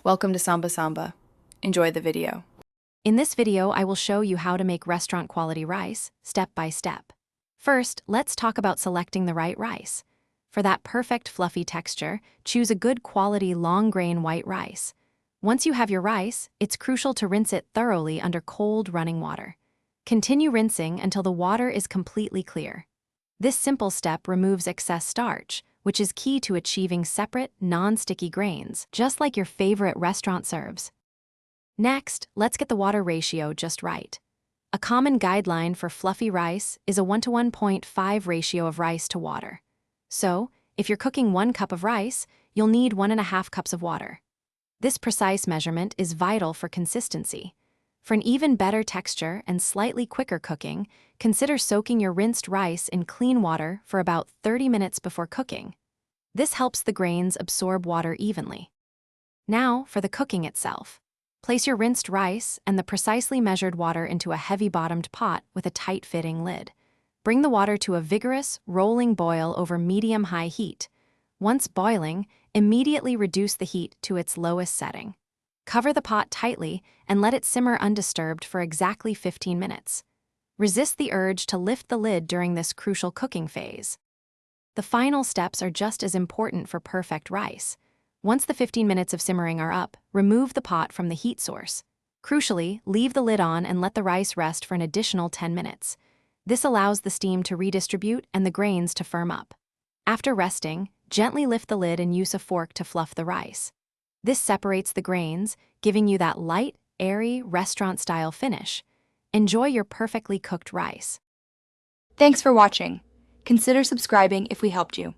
Welcome to Samba Samba. Enjoy the video. In this video, I will show you how to make restaurant-quality rice, step by step. First, let's talk about selecting the right rice. For that perfect fluffy texture, choose a good quality long-grain white rice. Once you have your rice, it's crucial to rinse it thoroughly under cold running water. Continue rinsing until the water is completely clear. This simple step removes excess starch, which is key to achieving separate, non-sticky grains, just like your favorite restaurant serves. Next, let's get the water ratio just right. A common guideline for fluffy rice is a 1:1.5 ratio of rice to water. So, if you're cooking 1 cup of rice, you'll need 1.5 cups of water. This precise measurement is vital for consistency. For an even better texture and slightly quicker cooking, consider soaking your rinsed rice in clean water for about 30 minutes before cooking. This helps the grains absorb water evenly. Now, for the cooking itself. Place your rinsed rice and the precisely measured water into a heavy-bottomed pot with a tight-fitting lid. Bring the water to a vigorous, rolling boil over medium-high heat. Once boiling, immediately reduce the heat to its lowest setting. Cover the pot tightly and let it simmer undisturbed for exactly 15 minutes. Resist the urge to lift the lid during this crucial cooking phase. The final steps are just as important for perfect rice. Once the 15 minutes of simmering are up, remove the pot from the heat source. Crucially, leave the lid on and let the rice rest for an additional 10 minutes. This allows the steam to redistribute and the grains to firm up. After resting, gently lift the lid and use a fork to fluff the rice. This separates the grains, giving you that light, airy, restaurant-style finish. Enjoy your perfectly cooked rice. Thanks for watching. Consider subscribing if we helped you.